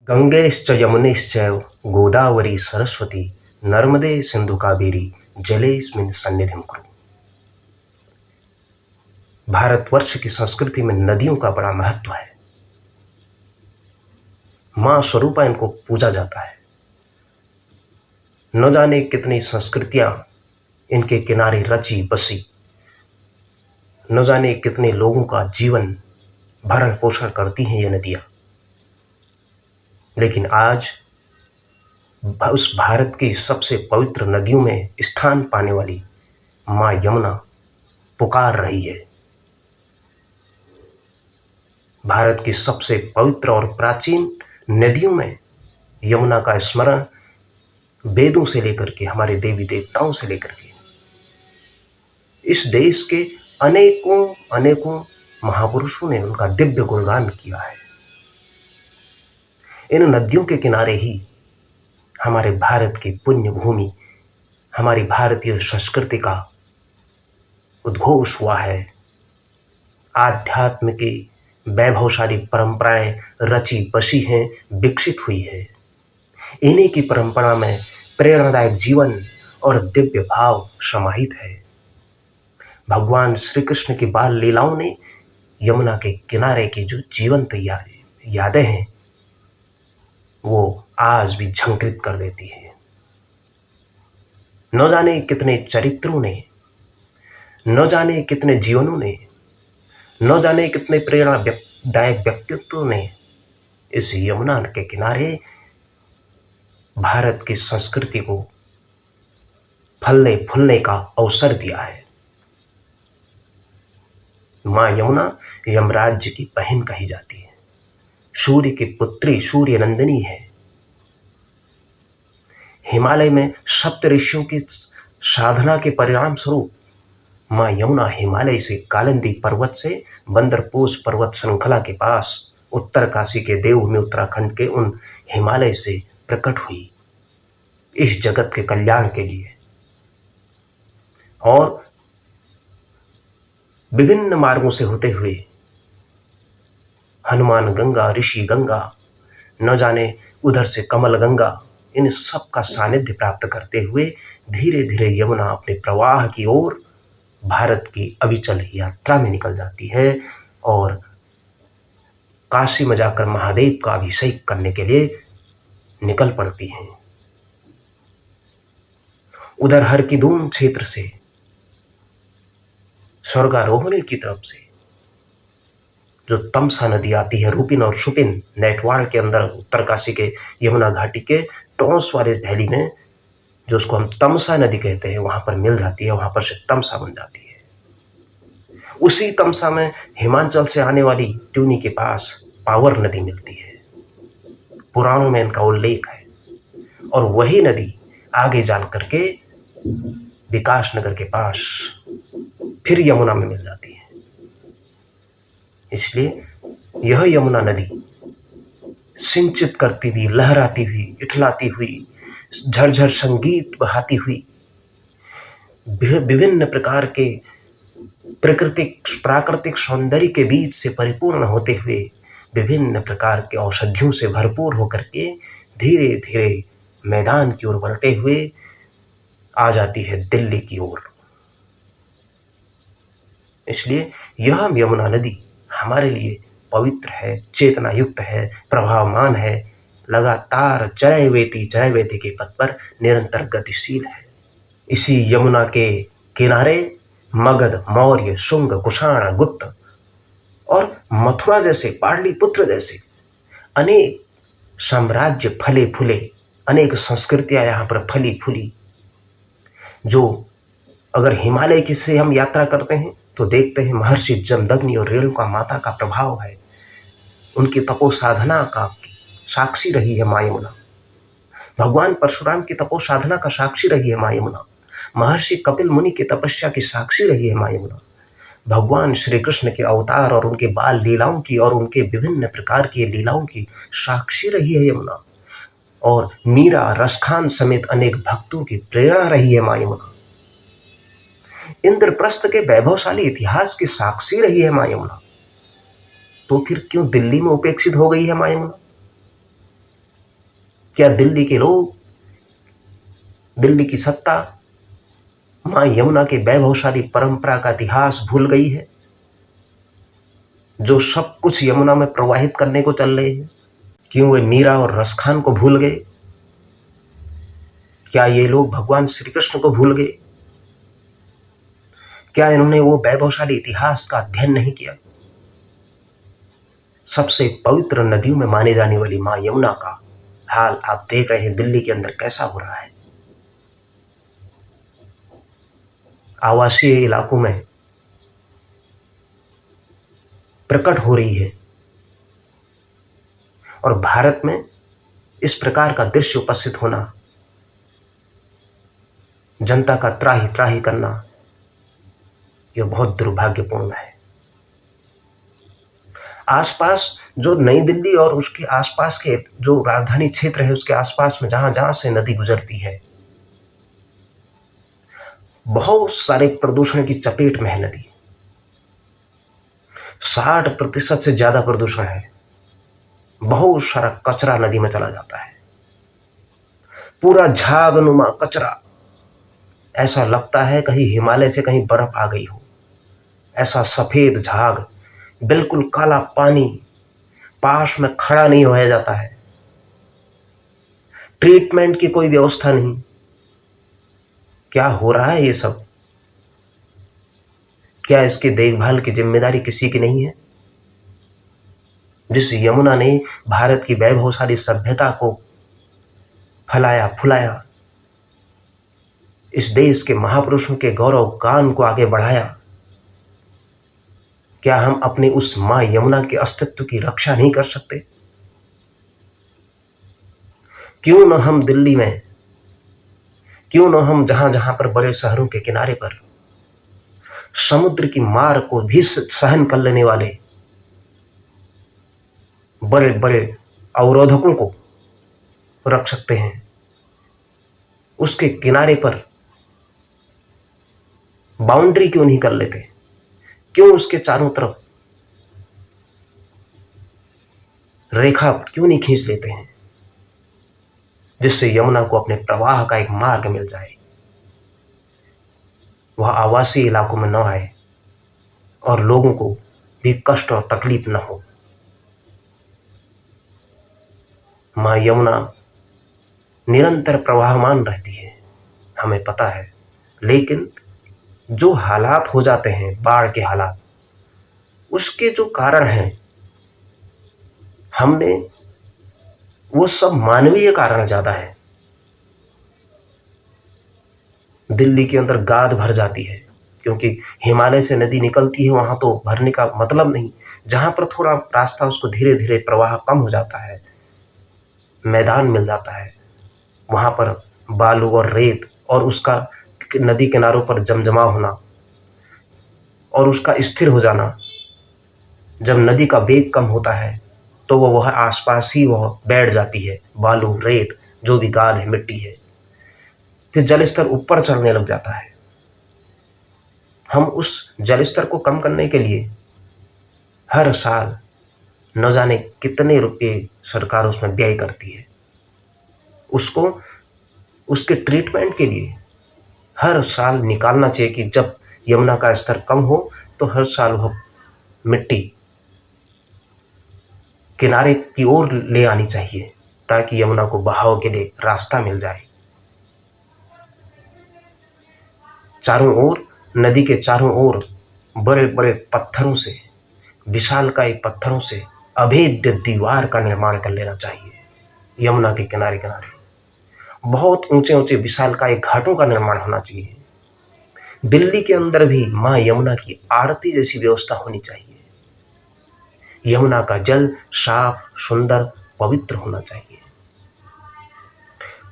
गंगेश्च यमुनेश्चैव गोदावरी सरस्वती नर्मदे सिंधु कावेरी जलेस्मिन् सन्निधिं कुरु। भारतवर्ष की संस्कृति में नदियों का बड़ा महत्व है। मां स्वरूपा इनको पूजा जाता है। न जाने कितनी संस्कृतियां इनके किनारे रची बसी, न जाने कितने लोगों का जीवन भरण पोषण करती हैं ये नदियां। लेकिन आज उस भारत की सबसे पवित्र नदियों में स्थान पाने वाली मां यमुना पुकार रही है। भारत की सबसे पवित्र और प्राचीन नदियों में यमुना का स्मरण वेदों से लेकर के हमारे देवी देवताओं से लेकर के इस देश के अनेकों अनेकों महापुरुषों ने उनका दिव्य गुणगान किया है। इन नदियों के किनारे ही हमारे भारत की पुण्य भूमि, हमारी भारतीय संस्कृति का उद्घोष हुआ है। आध्यात्म की वैभवशाली परंपराएं रची बसी हैं, विकसित हुई है। इन्हीं की परंपरा में प्रेरणादायक जीवन और दिव्य भाव समाहित है। भगवान श्री कृष्ण की बाल लीलाओं ने यमुना के किनारे की जो जीवंत यादें हैं वो आज भी झंकृत कर देती है। न जाने कितने चरित्रों ने, न जाने कितने जीवनों ने, न जाने कितने प्रेरणादायक व्यक्तित्वों ने इस यमुना के किनारे भारत की संस्कृति को फलने फूलने का अवसर दिया है। मां यमुना यमराज की बहन कही जाती है। सूर्य की पुत्री, सूर्य नंदिनी है। हिमालय में सप्त ऋषियों की साधना के परिणाम स्वरूप मां यमुना हिमालय से कालिंदी पर्वत से बंदरपोश पर्वत श्रृंखला के पास उत्तरकाशी के देवभूमि उत्तराखंड के उन हिमालय से प्रकट हुई इस जगत के कल्याण के लिए। और विभिन्न मार्गों से होते हुए हनुमान गंगा, ऋषि गंगा, न जाने उधर से कमल गंगा, इन सब का सानिध्य प्राप्त करते हुए धीरे धीरे यमुना अपने प्रवाह की ओर भारत की अविचल यात्रा में निकल जाती है और काशी में जाकर महादेव का अभिषेक करने के लिए निकल पड़ती हैं। उधर हरकीदून क्षेत्र से स्वर्गारोहणी की तरफ से जो तमसा नदी आती है, रूपिन और शुपिन नेटवाड़ के अंदर उत्तरकाशी के यमुना घाटी के टॉस वाले वैली में, जो उसको हम तमसा नदी कहते हैं, वहां पर मिल जाती है। वहां पर से तमसा बन जाती है। उसी तमसा में हिमाचल से आने वाली त्यूनी के पास पावर नदी मिलती है। पुराणों में इनका उल्लेख है। और वही नदी आगे जान करके विकास नगर के पास फिर यमुना में मिल जाती है। इसलिए यह यमुना नदी सिंचित करती हुई, लहराती हुई, इठलाती हुई, झरझर संगीत बहाती हुई, विभिन्न प्रकार के प्राकृतिक सौंदर्य के बीच से परिपूर्ण होते हुए विभिन्न प्रकार के औषधियों से भरपूर होकर के धीरे धीरे मैदान की ओर बढ़ते हुए आ जाती है दिल्ली की ओर। इसलिए यह यमुना नदी हमारे लिए पवित्र है, चेतना युक्त है, प्रभावमान है, लगातार जयवेती के पथ पर निरंतर गतिशील है। इसी यमुना के किनारे मगध, मौर्य, शुंग, कुषाण, गुप्त और मथुरा जैसे, पाटलिपुत्र जैसे अनेक साम्राज्य फले फूले, अनेक संस्कृतियां यहाँ पर फली फूली। जो अगर हिमालय की से हम यात्रा करते हैं तो देखते हैं महर्षि जमदग्नि और रेणुका माता का प्रभाव है। उनकी तपो साधना का साक्षी रही है मां यमुना। भगवान परशुराम की तपो साधना का साक्षी रही है मां यमुना। महर्षि कपिल मुनि की तपस्या की साक्षी रही है मां यमुना। भगवान श्री कृष्ण के अवतार और उनके बाल लीलाओं की और उनके विभिन्न प्रकार की लीलाओं की साक्षी रही है यमुना। और मीरा, रसखान समेत अनेक भक्तों की प्रेरणा रही है मां यमुना। इंद्रप्रस्थ के वैभवशाली इतिहास की साक्षी रही है मां यमुना। तो फिर क्यों दिल्ली में उपेक्षित हो गई है मां यमुना? क्या दिल्ली के लोग, दिल्ली की सत्ता मां यमुना के वैभवशाली परंपरा का इतिहास भूल गई है, जो सब कुछ यमुना में प्रवाहित करने को चल रहे हैं? क्यों वे मीरा और रसखान को भूल गए? क्या ये लोग भगवान श्री कृष्ण को भूल गए? क्या इन्होंने वो वैभवशाली इतिहास का अध्ययन नहीं किया? सबसे पवित्र नदियों में माने जाने वाली मां यमुना का हाल आप देख रहे हैं दिल्ली के अंदर कैसा हो रहा है। आवासीय इलाकों में प्रकट हो रही है और भारत में इस प्रकार का दृश्य उपस्थित होना, जनता का त्राही त्राही करना, यह बहुत दुर्भाग्यपूर्ण है। आसपास जो नई दिल्ली और उसके आसपास के जो राजधानी क्षेत्र है, उसके आसपास में जहां जहां से नदी गुजरती है, बहुत सारे प्रदूषण की चपेट में है नदी। 60% से ज्यादा प्रदूषण है। बहुत सारा कचरा नदी में चला जाता है, पूरा झागनुमा कचरा। ऐसा लगता है कहीं हिमालय से कहीं बर्फ आ गई हो। ऐसा सफेद झाग, बिल्कुल काला पानी, पास में खड़ा नहीं होया जाता है। ट्रीटमेंट की कोई व्यवस्था नहीं। क्या हो रहा है ये सब? क्या इसकी देखभाल की जिम्मेदारी किसी की नहीं है? जिस यमुना ने भारत की वैभवशाली सभ्यता को फलाया फुलाया, इस देश के महापुरुषों के गौरव गान को आगे बढ़ाया, क्या हम अपनी उस मां यमुना के अस्तित्व की रक्षा नहीं कर सकते? क्यों न हम दिल्ली में, क्यों न हम जहां जहां पर बड़े शहरों के किनारे पर समुद्र की मार को भी सहन कर लेने वाले बड़े बड़े अवरोधकों को रख सकते हैं, उसके किनारे पर बाउंड्री क्यों नहीं कर लेते? क्यों उसके चारों तरफ रेखा क्यों नहीं खींच लेते हैं, जिससे यमुना को अपने प्रवाह का एक मार्ग मिल जाए, वह आवासीय इलाकों में न आए और लोगों को भी कष्ट और तकलीफ न हो। मां यमुना निरंतर प्रवाहमान रहती है, हमें पता है, लेकिन जो हालात हो जाते हैं, बाढ़ के हालात, उसके जो कारण हैं, हमने वो सब मानवीय कारण ज्यादा है। दिल्ली के अंदर गाद भर जाती है क्योंकि हिमालय से नदी निकलती है, वहां तो भरने का मतलब नहीं। जहां पर थोड़ा रास्ता उसको धीरे धीरे प्रवाह कम हो जाता है, मैदान मिल जाता है, वहां पर बालू और रेत और उसका नदी किनारों पर जमजमाव होना और उसका स्थिर हो जाना। जब नदी का वेग कम होता है तो वह आसपास ही वह बैठ जाती है, बालू रेत जो भी गाद है, मिट्टी है, फिर जल स्तर ऊपर चढ़ने लग जाता है। हम उस जल स्तर को कम करने के लिए हर साल न जाने कितने रुपए सरकार उसमें व्यय करती है। उसको उसके ट्रीटमेंट के लिए हर साल निकालना चाहिए कि जब यमुना का स्तर कम हो तो हर साल वह मिट्टी किनारे की ओर ले आनी चाहिए ताकि यमुना को बहाव के लिए रास्ता मिल जाए। चारों ओर, नदी के चारों ओर बड़े बड़े पत्थरों से, विशालकाय पत्थरों से अभेद्य दीवार का निर्माण कर लेना चाहिए। यमुना के किनारे किनारे बहुत ऊंचे ऊंचे विशालकाय घाटों का निर्माण होना चाहिए। दिल्ली के अंदर भी मां यमुना की आरती जैसी व्यवस्था होनी चाहिए। यमुना का जल साफ, सुंदर, पवित्र होना चाहिए।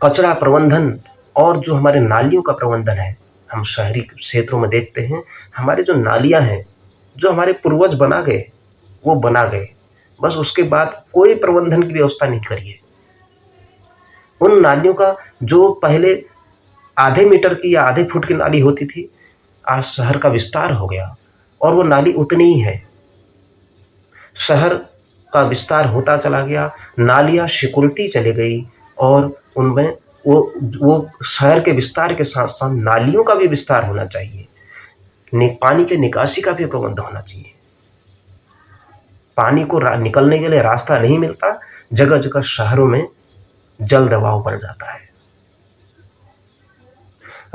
कचरा प्रबंधन और जो हमारे नालियों का प्रबंधन है, हम शहरी क्षेत्रों में देखते हैं, हमारे जो नालियां हैं, जो हमारे पूर्वज बना गए, वो बना गए, बस उसके बाद कोई प्रबंधन की व्यवस्था नहीं करिए। उन नालियों का जो पहले आधे मीटर की या आधे फुट की नाली होती थी, आज शहर का विस्तार हो गया और वो नाली उतनी ही है। शहर का विस्तार होता चला गया, नालियां सिकुड़ती चली गई, और उनमें वो शहर के विस्तार के साथ साथ नालियों का भी विस्तार होना चाहिए, पानी के निकासी का भी प्रबंध होना चाहिए। पानी को निकलने के लिए रास्ता नहीं मिलता, जगह जगह शहरों में जल दबाव बढ़ जाता है।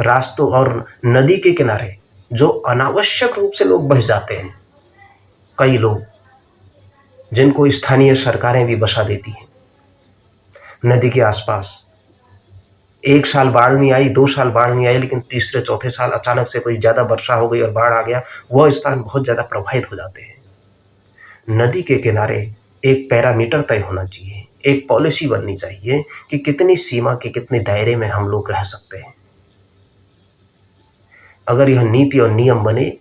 रास्तों और नदी के किनारे जो अनावश्यक रूप से लोग बस जाते हैं, कई लोग जिनको स्थानीय सरकारें भी बसा देती हैं नदी के आसपास, 1 साल बाढ़ नहीं आई, 2 साल बाढ़ नहीं आई, लेकिन तीसरे चौथे साल अचानक से कोई ज़्यादा वर्षा हो गई और बाढ़ आ गया, वह स्थान बहुत ज़्यादा प्रभावित हो जाते हैं। नदी के किनारे एक पैरामीटर तय होना चाहिए, एक पॉलिसी बननी चाहिए कि कितनी सीमा के कितने दायरे में हम लोग रह सकते हैं। अगर यह नीति और नियम बने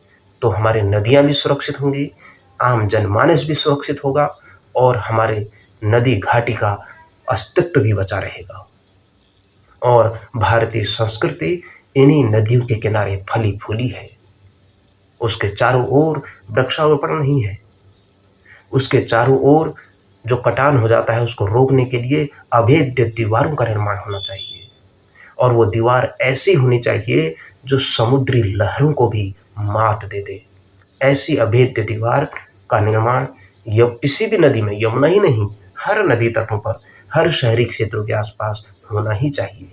तो हमारी नदियां भी सुरक्षित होंगी, आम जनमानस भी सुरक्षित होगा और हमारे नदी घाटी का अस्तित्व भी बचा रहेगा। और भारतीय संस्कृति इन्हीं नदियों के किनारे फली फूली है। उसके चारों ओर वृक्षारोपण नहीं है, उसके चारों ओर जो कटान हो जाता है उसको रोकने के लिए अभेद्य दीवारों का निर्माण होना चाहिए, और वो दीवार ऐसी होनी चाहिए जो समुद्री लहरों को भी मात दे दे। ऐसी अभेद्य दीवार का निर्माण किसी भी नदी में, यमुना ही नहीं, हर नदी तटों पर, हर शहरी क्षेत्रों के आसपास होना ही चाहिए।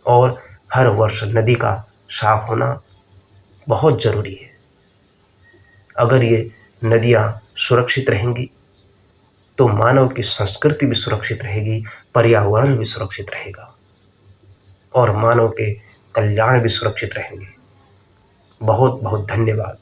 और हर वर्ष नदी का साफ होना बहुत जरूरी है। अगर ये नदियां सुरक्षित रहेंगी तो मानव की संस्कृति भी सुरक्षित रहेगी, पर्यावरण भी सुरक्षित रहेगा और मानव के कल्याण भी सुरक्षित रहेंगे। बहुत बहुत धन्यवाद।